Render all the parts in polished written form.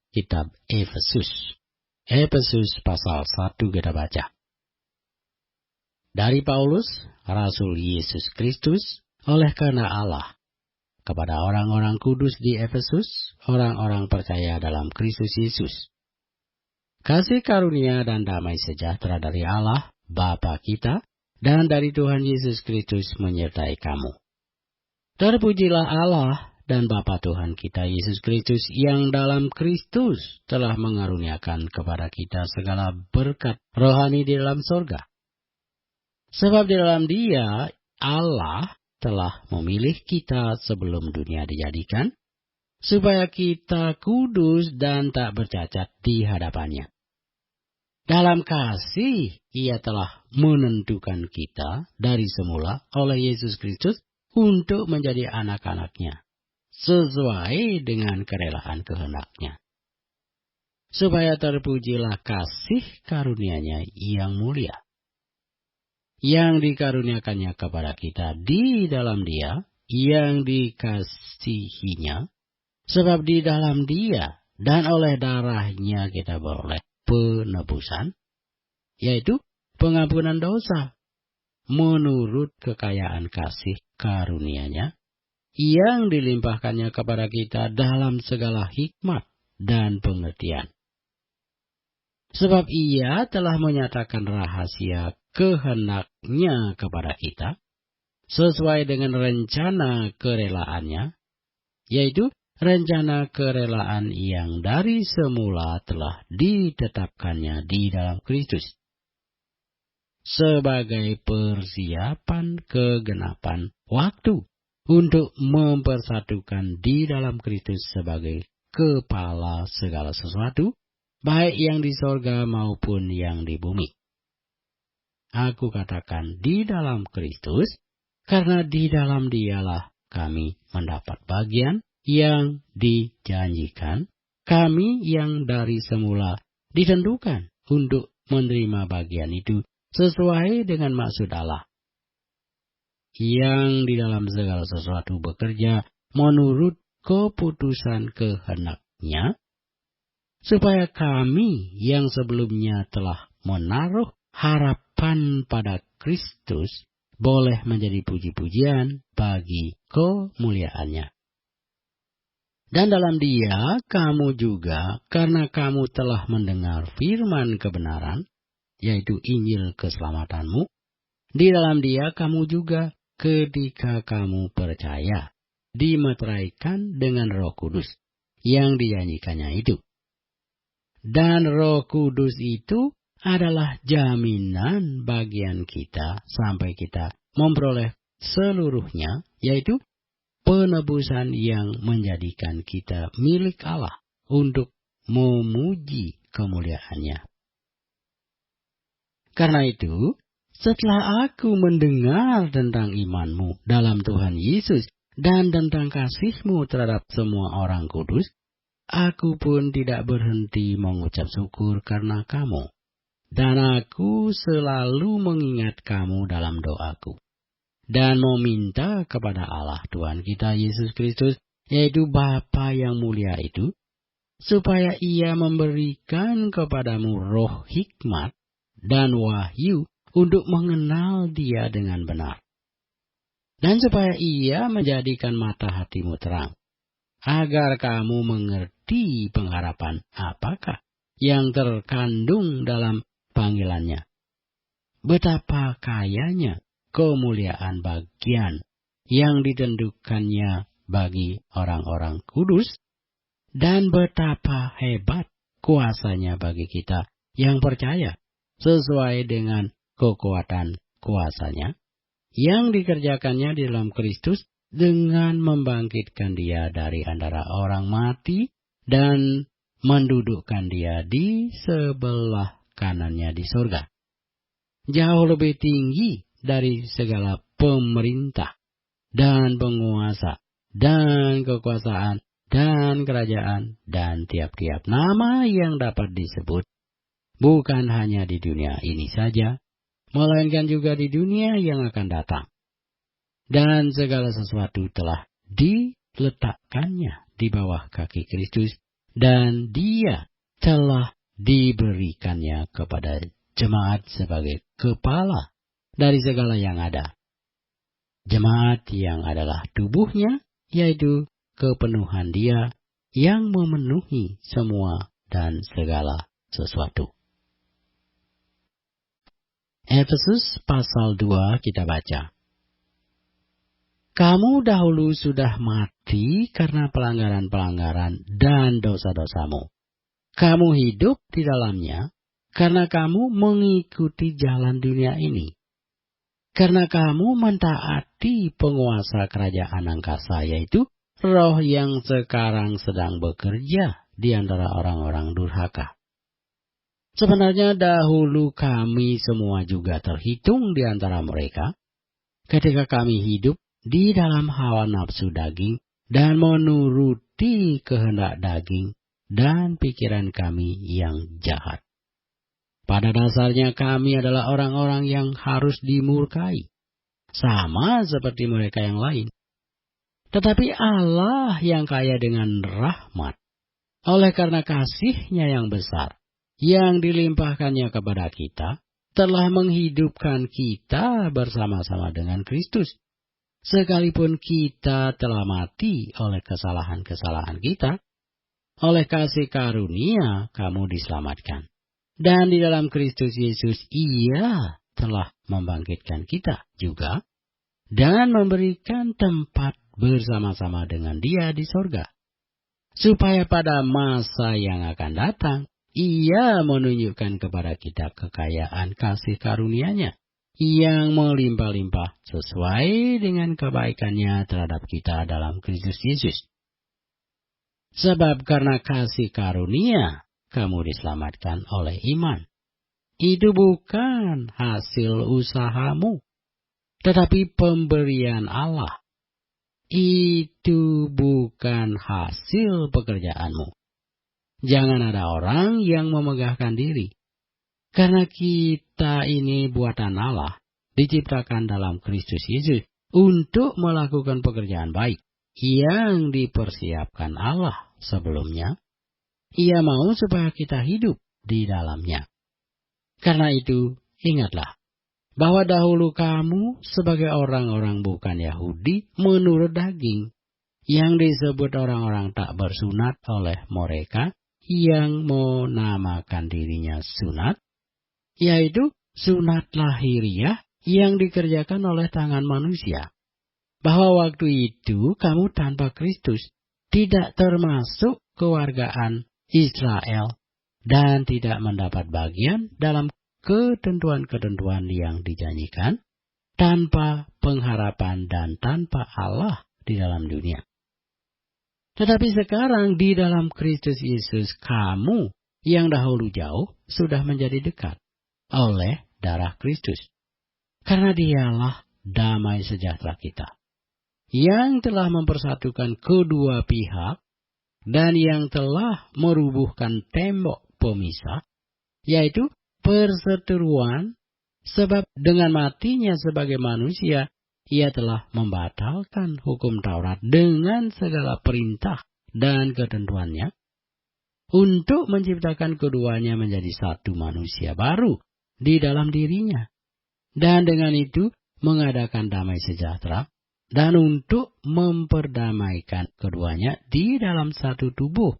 kitab Efesus. Efesus pasal 1 kita baca. Dari Paulus, Rasul Yesus Kristus, oleh karena Allah, kepada orang-orang kudus di Efesus, orang-orang percaya dalam Kristus Yesus. Kasih karunia dan damai sejahtera dari Allah, Bapa kita, dan dari Tuhan Yesus Kristus menyertai kamu. Terpujilah Allah dan Bapa Tuhan kita Yesus Kristus yang dalam Kristus telah mengaruniakan kepada kita segala berkat rohani di dalam sorga. Sebab di dalam Dia, Allah telah memilih kita sebelum dunia dijadikan, supaya kita kudus dan tak bercacat di hadapannya. Dalam kasih, Ia telah menentukan kita dari semula oleh Yesus Kristus untuk menjadi anak-anak-Nya, sesuai dengan kerelaan kehendak-Nya. Supaya terpujilah kasih karunia-Nya yang mulia, yang dikaruniakannya kepada kita di dalam Dia, yang dikasihinya, sebab di dalam Dia dan oleh darah-Nya kita beroleh penebusan, yaitu pengampunan dosa, menurut kekayaan kasih karunia-Nya, yang dilimpahkannya kepada kita dalam segala hikmat dan pengertian. Sebab Ia telah menyatakan rahasia kehendak-Nya kepada kita, sesuai dengan rencana kerelaannya, yaitu rencana kerelaan yang dari semula telah ditetapkannya di dalam Kristus, sebagai persiapan kegenapan waktu, untuk mempersatukan di dalam Kristus sebagai kepala segala sesuatu, baik yang di sorga maupun yang di bumi. Aku katakan di dalam Kristus, karena di dalam Dialah kami mendapat bagian yang dijanjikan, kami yang dari semula ditentukan untuk menerima bagian itu sesuai dengan maksud Allah, yang di dalam segala sesuatu bekerja menurut keputusan kehendak-Nya, supaya kami yang sebelumnya telah menaruh harapan pada Kristus boleh menjadi puji-pujian bagi kemuliaan-Nya. Dan dalam Dia kamu juga, karena kamu telah mendengar firman kebenaran, yaitu Injil keselamatanmu, di dalam Dia kamu juga, ketika kamu percaya, dimeteraikan dengan Roh Kudus yang dijanjikannya itu. Dan Roh Kudus itu adalah jaminan bagian kita sampai kita memperoleh seluruhnya, yaitu penebusan yang menjadikan kita milik Allah untuk memuji kemuliaan-Nya. Karena itu, setelah aku mendengar tentang imanmu dalam Tuhan Yesus dan tentang kasihmu terhadap semua orang kudus, aku pun tidak berhenti mengucap syukur karena kamu. Dan aku selalu mengingat kamu dalam doaku, dan meminta kepada Allah Tuhan kita Yesus Kristus, yaitu Bapa yang mulia itu, supaya Ia memberikan kepadamu roh hikmat dan wahyu untuk mengenal Dia dengan benar. Dan supaya Ia menjadikan mata hatimu terang, agar kamu mengerti pengharapan apakah yang terkandung dalam panggilan-Nya, betapa kayanya kemuliaan bagian yang ditentukannya bagi orang-orang kudus, dan betapa hebat kuasa-Nya bagi kita yang percaya, sesuai dengan kekuatan kuasa-Nya, yang dikerjakannya di dalam Kristus dengan membangkitkan Dia dari antara orang mati dan mendudukkan Dia di sebelah kanan-Nya di sorga, jauh lebih tinggi dari segala pemerintah dan penguasa dan kekuasaan dan kerajaan dan tiap-tiap nama yang dapat disebut, bukan hanya di dunia ini saja, melainkan juga di dunia yang akan datang. Dan segala sesuatu telah diletakkannya di bawah kaki Kristus, dan Dia telah diberikannya kepada jemaat sebagai kepala dari segala yang ada. Jemaat yang adalah tubuhnya, yaitu kepenuhan Dia yang memenuhi semua dan segala sesuatu. Efesus pasal 2 kita baca. Kamu dahulu sudah mati karena pelanggaran-pelanggaran dan dosa-dosamu. Kamu hidup di dalamnya karena kamu mengikuti jalan dunia ini. Karena kamu mentaati penguasa kerajaan angkasa, yaitu roh yang sekarang sedang bekerja di antara orang-orang durhaka. Sebenarnya dahulu kami semua juga terhitung di antara mereka, ketika kami hidup di dalam hawa nafsu daging dan menuruti kehendak daging dan pikiran kami yang jahat. Pada dasarnya kami adalah orang-orang yang harus dimurkai, sama seperti mereka yang lain. Tetapi Allah yang kaya dengan rahmat, oleh karena kasih-Nya yang besar, yang dilimpahkannya kepada kita, telah menghidupkan kita bersama-sama dengan Kristus. Sekalipun kita telah mati oleh kesalahan-kesalahan kita, oleh kasih karunia kamu diselamatkan. Dan di dalam Kristus Yesus Ia telah membangkitkan kita juga, dan memberikan tempat bersama-sama dengan Dia di sorga. Supaya pada masa yang akan datang, Ia menunjukkan kepada kita kekayaan kasih karunia-Nya yang melimpah-limpah sesuai dengan kebaikan-Nya terhadap kita dalam Kristus Yesus. Sebab karena kasih karunia, kamu diselamatkan oleh iman. Itu bukan hasil usahamu, tetapi pemberian Allah. Itu bukan hasil pekerjaanmu. Jangan ada orang yang memegahkan diri. Karena kita ini buatan Allah, diciptakan dalam Kristus Yesus untuk melakukan pekerjaan baik yang dipersiapkan Allah sebelumnya. Ia mau supaya kita hidup di dalamnya. Karena itu, ingatlah bahwa dahulu kamu sebagai orang-orang bukan Yahudi menurut daging, yang disebut orang-orang tak bersunat oleh mereka yang menamakan dirinya sunat, yaitu sunat lahiriah yang dikerjakan oleh tangan manusia. Bahwa waktu itu kamu tanpa Kristus tidak termasuk kewargaan Israel dan tidak mendapat bagian dalam ketentuan-ketentuan yang dijanjikan, tanpa pengharapan dan tanpa Allah di dalam dunia. Tetapi sekarang di dalam Kristus Yesus, kamu yang dahulu jauh sudah menjadi dekat oleh darah Kristus. Karena Dialah damai sejahtera kita, yang telah mempersatukan kedua pihak dan yang telah merubuhkan tembok pemisah, yaitu perseteruan, sebab dengan matinya sebagai manusia, Ia telah membatalkan hukum Taurat dengan segala perintah dan ketentuannya, untuk menciptakan keduanya menjadi satu manusia baru di dalam dirinya. Dan dengan itu mengadakan damai sejahtera, dan untuk memperdamaikan keduanya di dalam satu tubuh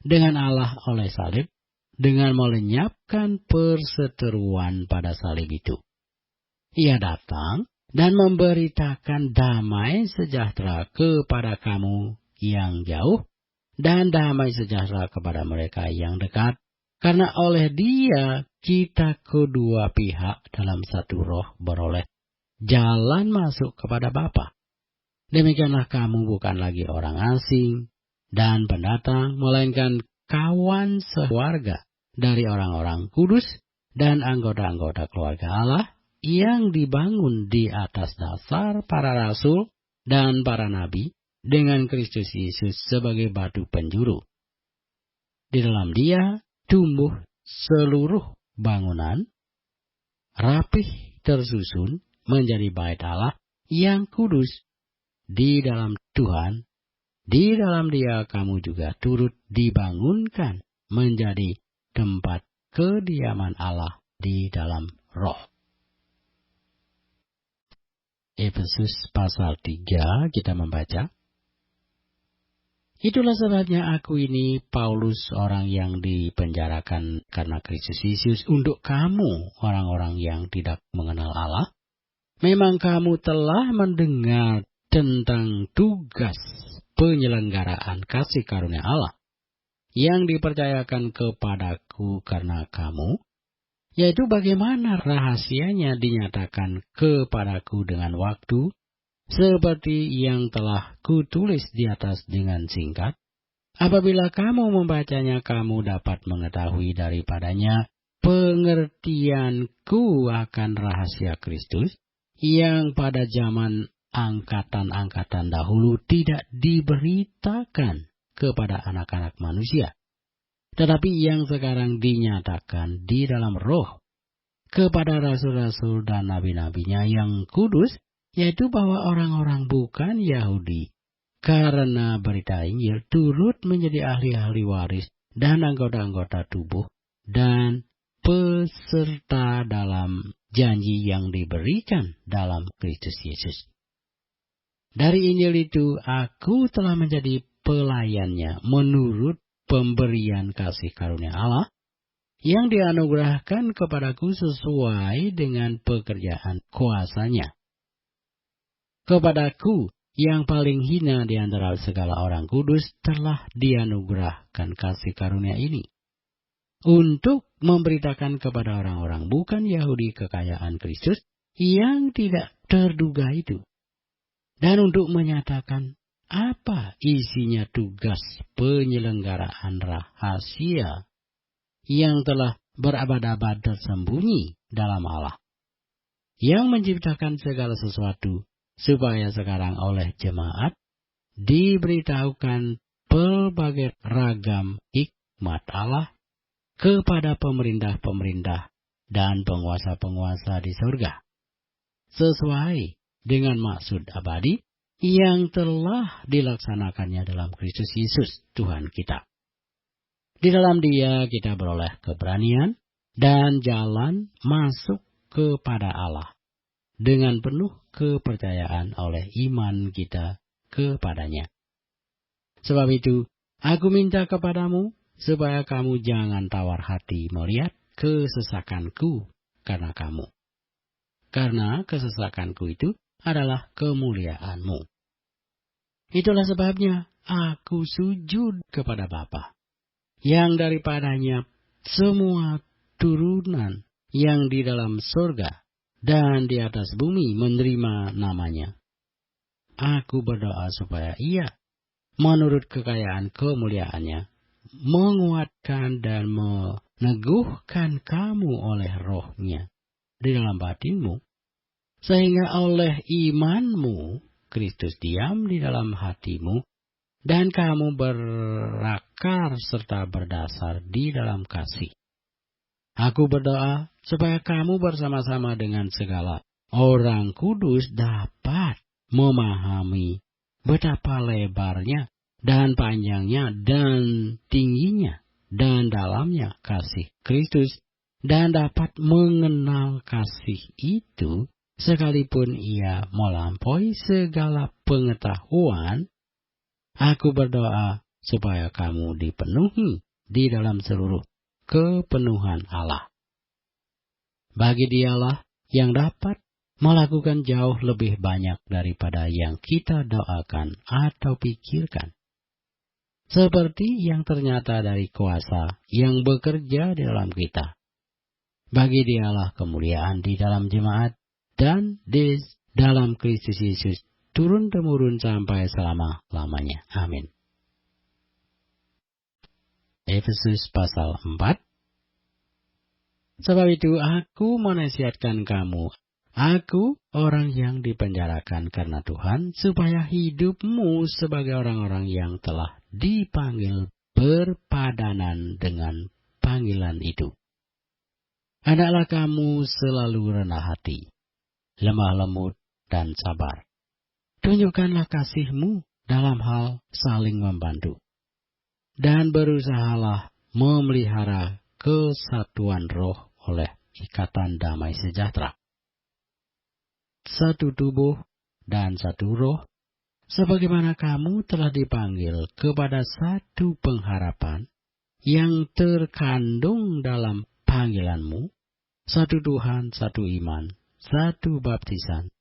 dengan Allah oleh salib, dengan melenyapkan perseteruan pada salib itu. Ia datang dan memberitakan damai sejahtera kepada kamu yang jauh, dan damai sejahtera kepada mereka yang dekat, karena oleh Dia kita kedua pihak dalam satu roh beroleh jalan masuk kepada Bapa. Demikianlah kamu bukan lagi orang asing dan pendatang, melainkan kawan sekeluarga dari orang-orang kudus dan anggota-anggota keluarga Allah, yang dibangun di atas dasar para rasul dan para nabi, dengan Kristus Yesus sebagai batu penjuru. Di dalam Dia tumbuh seluruh bangunan, rapih tersusun menjadi bait Allah yang kudus di dalam Tuhan, Di dalam Dia kamu juga turut dibangunkan menjadi tempat kediaman Allah di dalam Roh. Efesus pasal 3 kita membaca. Itulah sebabnya aku ini, Paulus, orang yang dipenjarakan karena Kristus Yesus, untuk kamu, orang-orang yang tidak mengenal Allah. Memang kamu telah mendengar tentang tugas penyelenggaraan kasih karunia Allah yang dipercayakan kepadaku karena kamu, yaitu bagaimana rahasianya dinyatakan kepadaku dengan waktu, seperti yang telah kutulis di atas dengan singkat. Apabila kamu membacanya, kamu dapat mengetahui daripadanya pengertianku akan rahasia Kristus, yang pada zaman angkatan-angkatan dahulu tidak diberitakan kepada anak-anak manusia, tetapi yang sekarang dinyatakan di dalam Roh kepada rasul-rasul dan nabi-nabinya yang kudus, yaitu bahwa orang-orang bukan Yahudi karena berita Injil turut menjadi ahli-ahli waris dan anggota-anggota tubuh dan peserta dalam janji yang diberikan dalam Kristus Yesus. Dari Injil itu aku telah menjadi pelayannya menurut pemberian kasih karunia Allah yang dianugerahkan kepadaku sesuai dengan pekerjaan kuasanya. Kepadaku yang paling hina di antara segala orang kudus telah dianugerahkan kasih karunia ini, untuk memberitakan kepada orang-orang bukan Yahudi kekayaan Kristus yang tidak terduga itu, dan untuk menyatakan apa isinya tugas penyelenggaraan rahasia yang telah berabad-abad tersembunyi dalam Allah, yang menciptakan segala sesuatu, supaya sekarang oleh jemaat diberitahukan pelbagai ragam hikmat Allah kepada pemerintah-pemerintah dan penguasa-penguasa di surga, sesuai dengan maksud abadi yang telah dilaksanakannya dalam Kristus Yesus Tuhan kita. Di dalam Dia kita beroleh keberanian dan jalan masuk kepada Allah dengan penuh kepercayaan oleh iman kita kepadanya. Sebab itu, aku minta kepadamu supaya kamu jangan tawar hati melihat kesesakanku karena kamu. Karena kesesakanku itu adalah kemuliaanmu. Itulah sebabnya aku sujud kepada Bapa, yang daripadanya semua turunan yang di dalam surga dan di atas bumi menerima namanya. Aku berdoa supaya Ia, menurut kekayaan kemuliaannya, menguatkan dan meneguhkan kamu oleh Roh-Nya di dalam batinmu, sehingga oleh imanmu Kristus diam di dalam hatimu, dan kamu berakar serta berdasar di dalam kasih. Aku berdoa supaya kamu bersama-sama dengan segala orang kudus dapat memahami betapa lebarnya dan panjangnya dan tingginya dan dalamnya kasih Kristus, dan dapat mengenal kasih itu sekalipun ia melampaui segala pengetahuan. Aku berdoa supaya kamu dipenuhi di dalam seluruh kepenuhan Allah. Bagi Dialah yang dapat melakukan jauh lebih banyak daripada yang kita doakan atau pikirkan, seperti yang ternyata dari kuasa yang bekerja di dalam kita. Bagi Dialah kemuliaan di dalam jemaat dan di dalam Kristus Yesus turun-temurun sampai selama-lamanya. Amin. Efesus pasal 4. Sebab itu aku menasihatkan kamu, aku orang yang dipenjarakan karena Tuhan, supaya hidupmu sebagai orang-orang yang telah dipanggil berpadanan dengan panggilan itu. Hendaklah kamu selalu rendah hati, lemah lembut dan sabar. Tunjukkanlah kasihmu dalam hal saling membantu. Dan berusahalah memelihara kesatuan roh oleh ikatan damai sejahtera. Satu tubuh dan satu roh, sebagaimana kamu telah dipanggil kepada satu pengharapan yang terkandung dalam panggilanmu, satu Tuhan, satu iman, satu baptisan,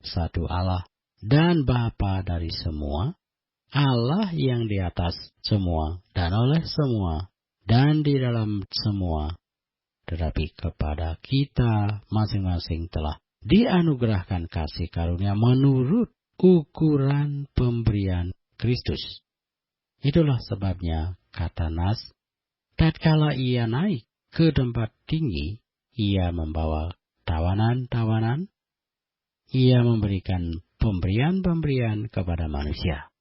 satu Allah dan Bapa dari semua, Allah yang di atas semua dan oleh semua dan di dalam semua, tetapi kepada kita masing-masing telah dianugerahkan kasih karunia menurut ukuran pemberian Kristus. Itulah sebabnya, kata Nas, tatkala ia naik ke tempat tinggi, ia membawa tawanan-tawanan, ia memberikan pemberian-pemberian kepada manusia.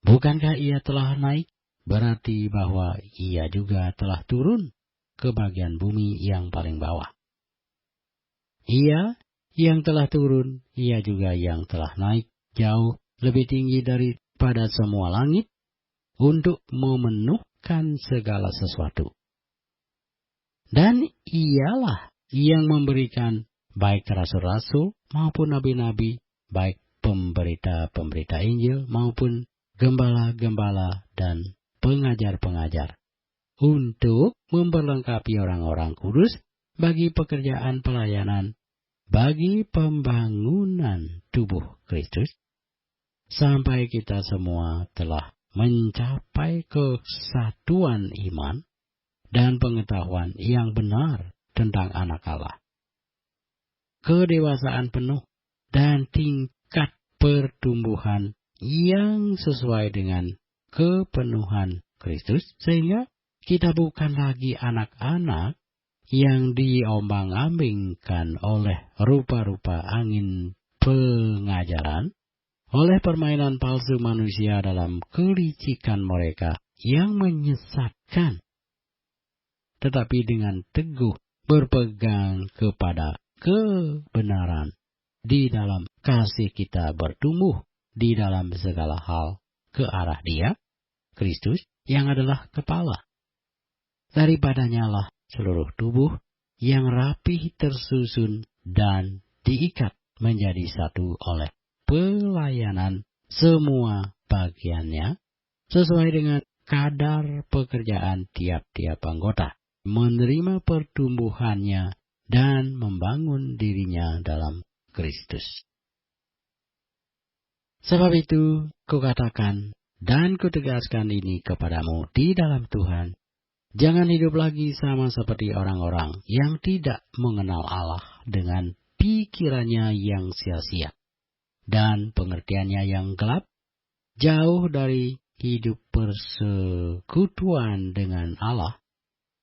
Bukankah ia telah naik? Berarti bahwa ia juga telah turun ke bagian bumi yang paling bawah. Ia yang telah turun, ia juga yang telah naik jauh lebih tinggi daripada semua langit untuk memenuhkan segala sesuatu. Dan ialah yang memberikan baik rasul-rasul maupun nabi-nabi, baik pemberita-pemberita Injil maupun gembala-gembala dan pengajar-pengajar, untuk memperlengkapi orang-orang kudus bagi pekerjaan pelayanan, bagi pembangunan tubuh Kristus, sampai kita semua telah mencapai kesatuan iman dan pengetahuan yang benar tentang anak Allah, kedewasaan penuh dan tingkat pertumbuhan yang sesuai dengan kepenuhan Kristus, sehingga kita bukan lagi anak-anak yang diombang-ambingkan oleh rupa-rupa angin pengajaran, oleh permainan palsu manusia dalam kelicikan mereka yang menyesatkan, tetapi dengan teguh berpegang kepada kebenaran, di dalam kasih kita bertumbuh di dalam segala hal ke arah Dia, Kristus, yang adalah kepala. Daripadanya lah seluruh tubuh yang rapih tersusun dan diikat menjadi satu oleh pelayanan semua bagiannya sesuai dengan kadar pekerjaan tiap-tiap anggota, menerima pertumbuhannya dan membangun dirinya dalam Kristus. Sebab itu, kukatakan dan kutegaskan ini kepadamu di dalam Tuhan, jangan hidup lagi sama seperti orang-orang yang tidak mengenal Allah dengan pikirannya yang sia-sia dan pengertiannya yang gelap, jauh dari hidup persekutuan dengan Allah,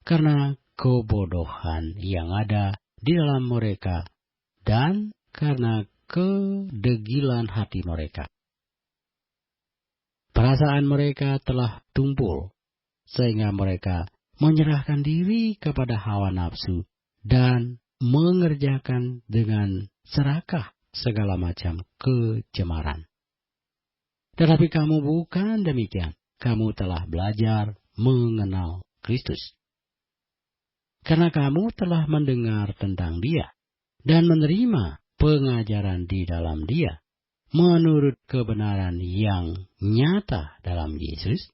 karena kebodohan yang ada di dalam mereka dan karena kedegilan hati mereka. Perasaan mereka telah tumpul, sehingga mereka menyerahkan diri kepada hawa nafsu dan mengerjakan dengan serakah segala macam kecemaran. Tetapi kamu bukan demikian. Kamu telah belajar mengenal Kristus. Karena kamu telah mendengar tentang Dia dan menerima pengajaran di dalam Dia, menurut kebenaran yang nyata dalam Yesus,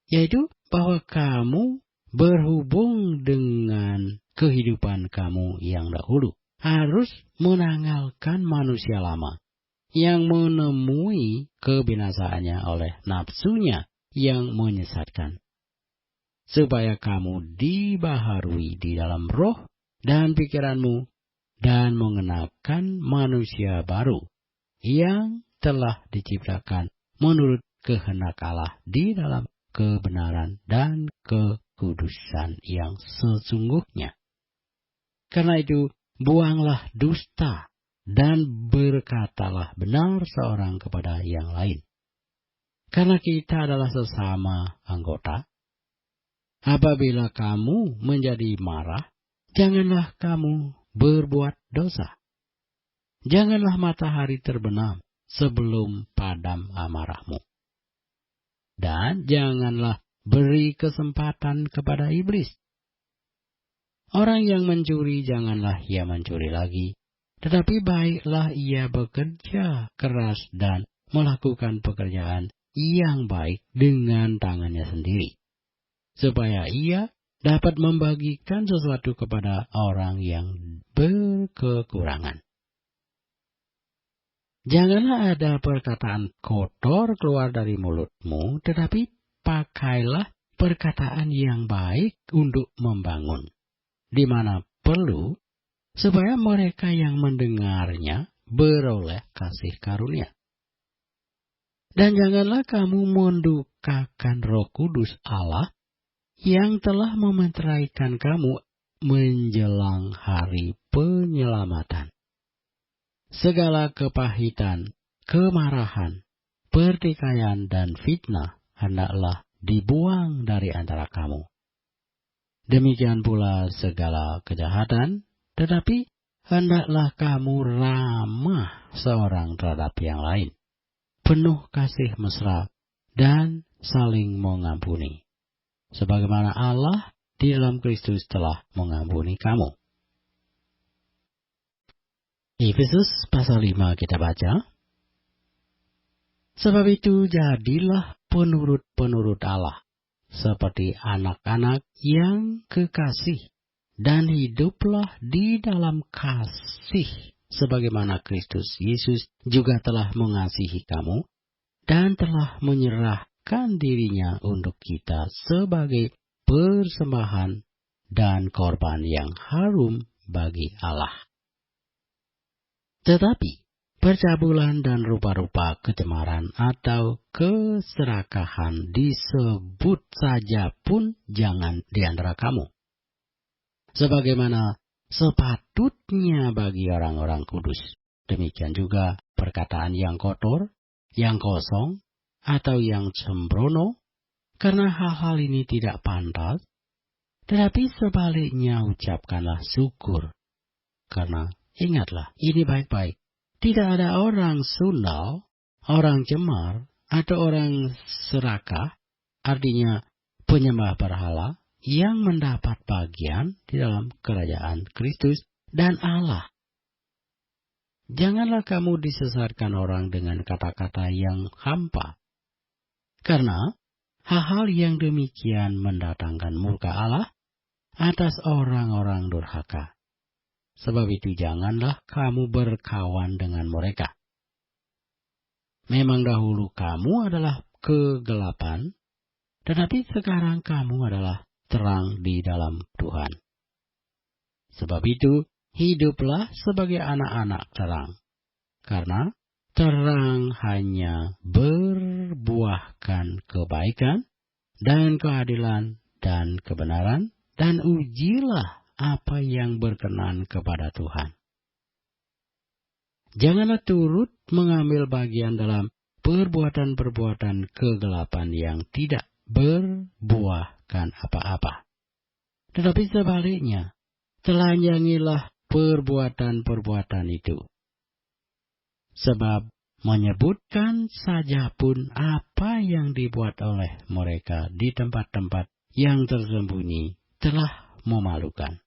yaitu bahwa kamu berhubung dengan kehidupan kamu yang dahulu harus menanggalkan manusia lama yang menemui kebinasaannya oleh nafsunya yang menyesatkan, supaya kamu dibaharui di dalam roh dan pikiranmu dan mengenakan manusia baru yang telah diciptakan menurut kehendak Allah di dalam kebenaran dan kekudusan yang sesungguhnya. Karena itu, buanglah dusta dan berkatalah benar seorang kepada yang lain. Karena kita adalah sesama anggota. Apabila kamu menjadi marah, janganlah kamu berbuat dosa. Janganlah matahari terbenam sebelum padam amarahmu. Dan janganlah beri kesempatan kepada iblis. Orang yang mencuri, janganlah ia mencuri lagi, tetapi baiklah ia bekerja keras dan melakukan pekerjaan yang baik dengan tangannya sendiri, supaya ia dapat membagikan sesuatu kepada orang yang berkekurangan. Janganlah ada perkataan kotor keluar dari mulutmu, tetapi pakailah perkataan yang baik untuk membangun, di mana perlu, supaya mereka yang mendengarnya beroleh kasih karunia. Dan janganlah kamu mendukakan Roh Kudus Allah yang telah memeteraikan kamu menjelang hari penyelamatan. Segala kepahitan, kemarahan, pertikaian, dan fitnah hendaklah dibuang dari antara kamu. Demikian pula segala kejahatan, tetapi hendaklah kamu ramah seorang terhadap yang lain, penuh kasih mesra, dan saling mengampuni, sebagaimana Allah di dalam Kristus telah mengampuni kamu. Efesus pasal 5 kita baca. Sebab itu jadilah penurut-penurut Allah, seperti anak-anak yang kekasih, dan hiduplah di dalam kasih, sebagaimana Kristus Yesus juga telah mengasihi kamu, dan telah menyerahkan dirinya untuk kita sebagai persembahan dan korban yang harum bagi Allah. Tetapi percabulan dan rupa-rupa kecemaran atau keserakahan disebut saja pun jangan di antara kamu, sebagaimana sepatutnya bagi orang-orang kudus. Demikian juga perkataan yang kotor, yang kosong, atau yang sembrono, karena hal-hal ini tidak pantas, tetapi sebaliknya ucapkanlah syukur. Karena ingatlah, ini baik-baik. Tidak ada orang sundal, orang cemar, atau orang serakah, artinya penyembah berhala, yang mendapat bagian di dalam kerajaan Kristus dan Allah. Janganlah kamu disesatkan orang dengan kata-kata yang hampa. Karena hal-hal yang demikian mendatangkan murka Allah atas orang-orang durhaka. Sebab itu janganlah kamu berkawan dengan mereka. Memang dahulu kamu adalah kegelapan, tetapi sekarang kamu adalah terang di dalam Tuhan. Sebab itu hiduplah sebagai anak-anak terang, karena terang hanya berbuahkan kebaikan dan keadilan dan kebenaran, dan ujilah apa yang berkenan kepada Tuhan. Janganlah turut mengambil bagian dalam perbuatan-perbuatan kegelapan yang tidak berbuahkan apa-apa. Tetapi sebaliknya, telanjangilah perbuatan-perbuatan itu. Sebab menyebutkan saja pun apa yang dibuat oleh mereka di tempat-tempat yang tersembunyi telah memalukan.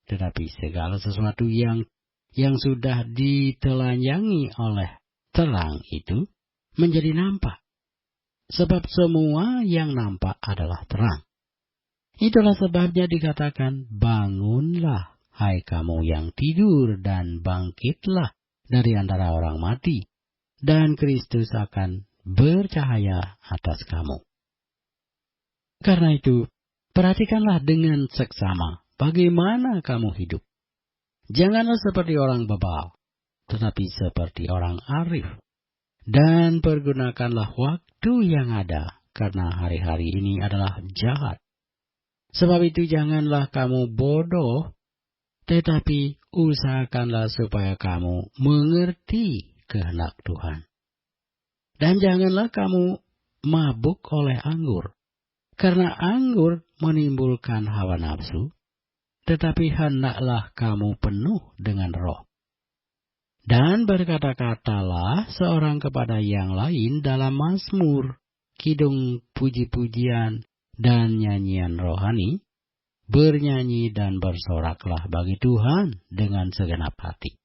Tetapi segala sesuatu yang sudah ditelanjangi oleh terang itu menjadi nampak. Sebab semua yang nampak adalah terang. Itulah sebabnya dikatakan, bangunlah, hai kamu yang tidur, dan bangkitlah dari antara orang mati, dan Kristus akan bercahaya atas kamu. Karena itu, perhatikanlah dengan seksama bagaimana kamu hidup. Janganlah seperti orang bebal, tetapi seperti orang arif. Dan pergunakanlah waktu yang ada, karena hari-hari ini adalah jahat. Sebab itu janganlah kamu bodoh, tetapi usahakanlah supaya kamu mengerti kehendak Tuhan. Dan janganlah kamu mabuk oleh anggur, karena anggur menimbulkan hawa nafsu, tetapi hendaklah kamu penuh dengan Roh. Dan berkata-katalah seorang kepada yang lain dalam mazmur, kidung puji-pujian, dan nyanyian rohani, bernyanyi dan bersoraklah bagi Tuhan dengan segenap hati.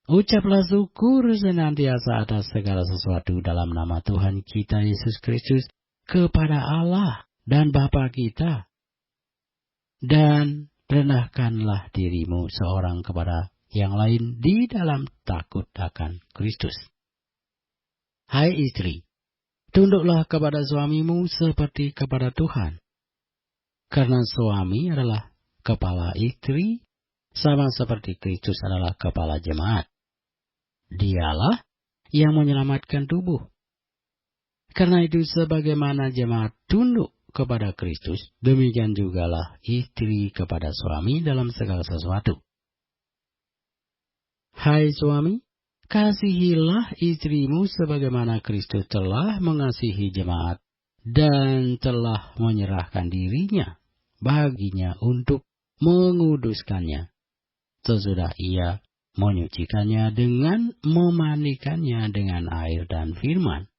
Ucaplah syukur senantiasa atas segala sesuatu dalam nama Tuhan kita Yesus Kristus kepada Allah dan Bapa kita. Dan rendahkanlah dirimu seorang kepada yang lain di dalam takut akan Kristus. Hai istri, tunduklah kepada suamimu seperti kepada Tuhan. Karena suami adalah kepala istri, sama seperti Kristus adalah kepala jemaat. Dialah yang menyelamatkan tubuh. Karena itu sebagaimana jemaat tunduk kepada Kristus, demikian jugalah istri kepada suami dalam segala sesuatu. Hai suami, kasihilah istrimu sebagaimana Kristus telah mengasihi jemaat dan telah menyerahkan dirinya baginya untuk menguduskannya, sesudah ia menyucikannya dengan memandikannya dengan air dan firman,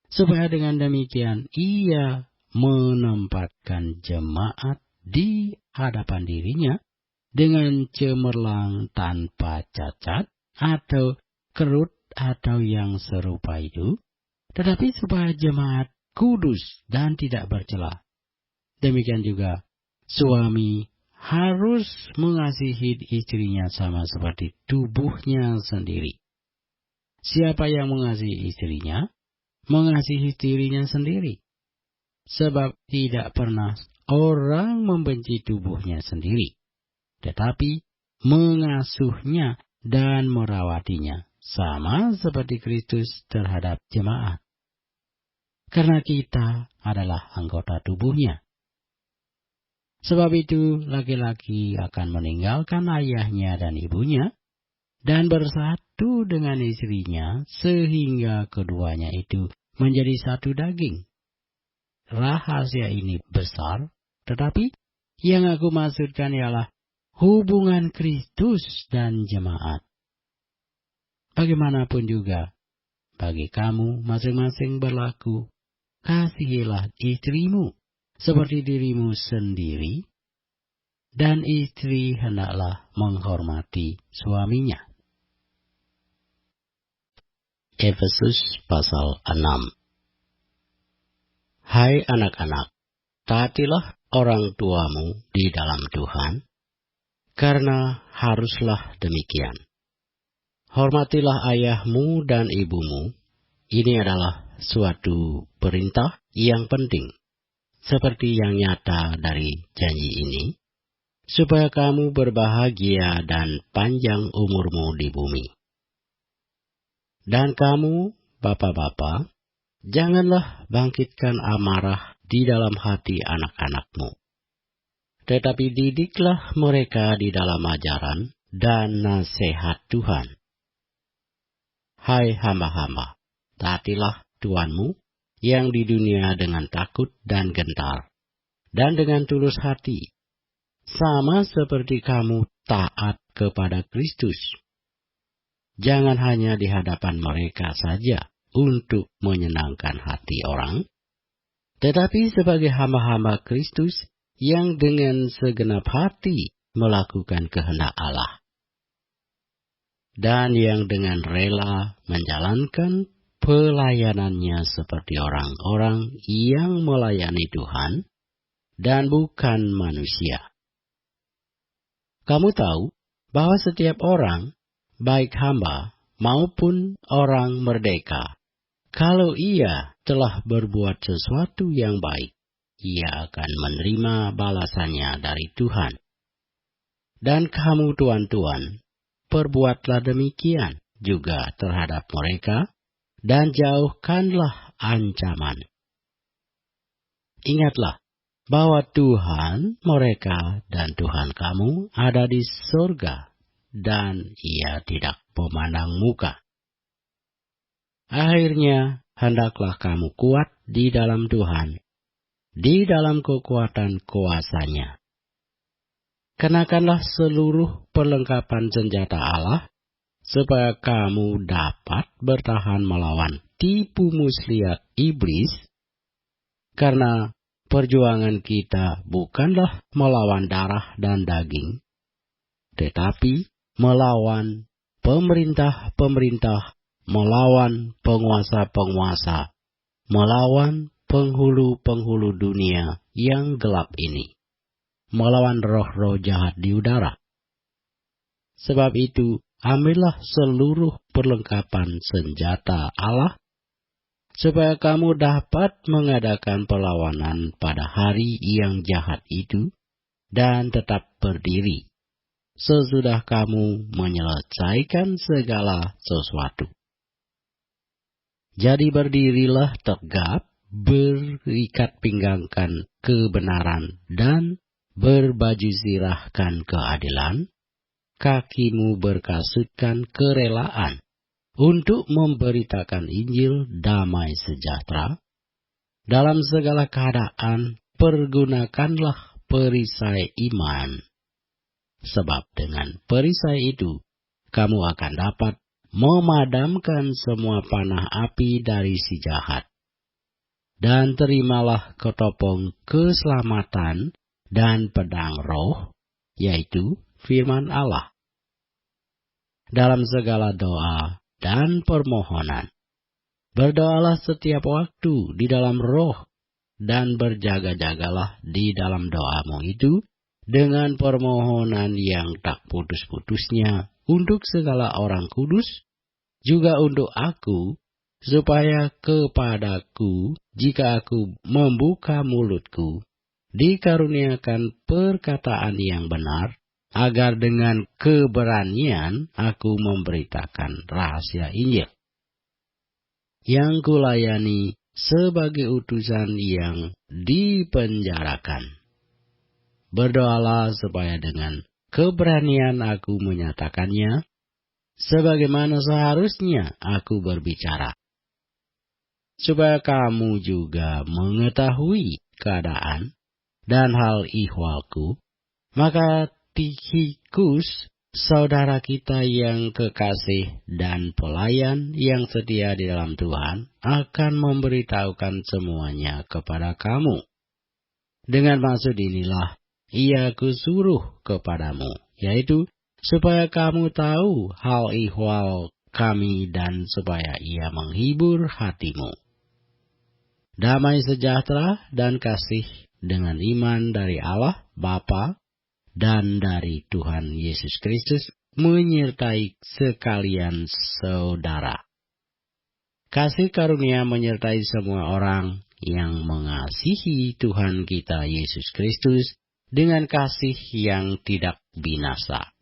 supaya dengan demikian ia menempatkan jemaat di hadapan dirinya dengan cemerlang tanpa cacat atau kerut atau yang serupa itu, tetapi supaya jemaat kudus dan tidak bercela. Demikian juga suami harus mengasihi istrinya sama seperti tubuhnya sendiri. Siapa yang mengasihi istrinya, mengasihi dirinya sendiri. Sebab tidak pernah orang membenci tubuhnya sendiri, tetapi mengasuhnya dan merawatinya, sama seperti Kristus terhadap jemaat. Karena kita adalah anggota tubuhnya. Sebab itu laki-laki akan meninggalkan ayahnya dan ibunya, dan bersatu dengan istrinya, sehingga keduanya itu menjadi satu daging. Rahasia ini besar, tetapi yang aku maksudkan ialah hubungan Kristus dan jemaat. Bagaimanapun juga, bagi kamu masing-masing berlaku, kasihilah istrimu seperti dirimu sendiri, dan istri hendaklah menghormati suaminya. Efesus pasal 6. Hai anak-anak, taatilah orang tuamu di dalam Tuhan, karena haruslah demikian. Hormatilah ayahmu dan ibumu, ini adalah suatu perintah yang penting, seperti yang nyata dari janji ini, supaya kamu berbahagia dan panjang umurmu di bumi. Dan kamu, bapak-bapak, janganlah bangkitkan amarah di dalam hati anak-anakmu, tetapi didiklah mereka di dalam ajaran dan nasihat Tuhan. Hai hamba-hamba, taatilah tuanmu yang di dunia dengan takut dan gentar, dan dengan tulus hati, sama seperti kamu taat kepada Kristus. Jangan hanya di hadapan mereka saja untuk menyenangkan hati orang, tetapi sebagai hamba-hamba Kristus yang dengan segenap hati melakukan kehendak Allah, dan yang dengan rela menjalankan pelayanannya seperti orang-orang yang melayani Tuhan dan bukan manusia. Kamu tahu bahwa setiap orang, baik hamba maupun orang merdeka, kalau ia telah berbuat sesuatu yang baik, ia akan menerima balasannya dari Tuhan. Dan kamu tuan-tuan, perbuatlah demikian juga terhadap mereka, dan jauhkanlah ancaman. Ingatlah bahwa Tuhan mereka dan Tuhan kamu ada di surga, dan ia tidak memandang muka. Akhirnya, hendaklah kamu kuat di dalam Tuhan, di dalam kekuatan kuasa-Nya. Kenakanlah seluruh perlengkapan senjata Allah, supaya kamu dapat bertahan melawan tipu muslihat iblis, karena perjuangan kita bukanlah melawan darah dan daging, tetapi melawan pemerintah-pemerintah, melawan penguasa-penguasa, melawan penghulu-penghulu dunia yang gelap ini, melawan roh-roh jahat di udara. Sebab itu, ambillah seluruh perlengkapan senjata Allah, supaya kamu dapat mengadakan perlawanan pada hari yang jahat itu, dan tetap berdiri, sesudah kamu menyelesaikan segala sesuatu. Jadi berdirilah tegap, berikat pinggangkan kebenaran, dan berbaju zirahkan keadilan, kakimu berkasutkan kerelaan, untuk memberitakan Injil damai sejahtera. Dalam segala keadaan, pergunakanlah perisai iman. Sebab dengan perisai itu, kamu akan dapat memadamkan semua panah api dari si jahat. Dan terimalah ketopong keselamatan dan pedang roh, yaitu firman Allah. Dalam segala doa dan permohonan, berdoalah setiap waktu di dalam roh, dan berjaga-jagalah di dalam doamu itu dengan permohonan yang tak putus-putusnya untuk segala orang kudus, juga untuk aku, supaya kepadaku, jika aku membuka mulutku, dikaruniakan perkataan yang benar, agar dengan keberanian aku memberitakan rahasia Injil, yang kulayani sebagai utusan yang dipenjarakan. Berdoalah supaya dengan keberanian aku menyatakannya, sebagaimana seharusnya aku berbicara. Supaya kamu juga mengetahui keadaan dan hal ihwalku, maka Tikhikus, saudara kita yang kekasih dan pelayan yang setia di dalam Tuhan, akan memberitahukan semuanya kepada kamu. Dengan maksud inilah ia kusuruh kepadamu, yaitu supaya kamu tahu hal ihwal kami dan supaya ia menghibur hatimu. Damai sejahtera dan kasih dengan iman dari Allah Bapa dan dari Tuhan Yesus Kristus menyertai sekalian saudara. Kasih karunia menyertai semua orang yang mengasihi Tuhan kita Yesus Kristus dengan kasih yang tidak binasa.